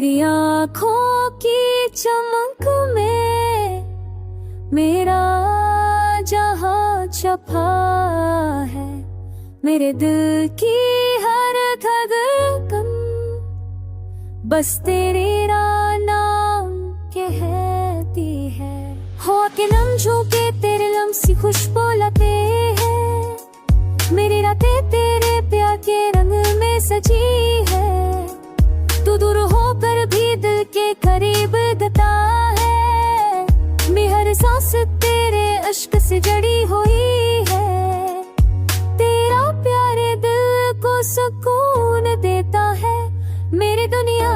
तेरी आँखों की चमक में मेरा जहां छपा है, मेरे दिल की हर धड़कन बस तेरे नाम कहती है। हो के नम झोंके तेरे लम्सी खुशबू लाते हैं, मेरी रातें तेरे प्यार के रंग में सजी है। तू दूर होकर भी दिल के करीब गता है, मैं हर सांस तेरे अश्क से जड़ी हुई है। तेरा प्यारे दिल को सुकून देता है, मेरी दुनिया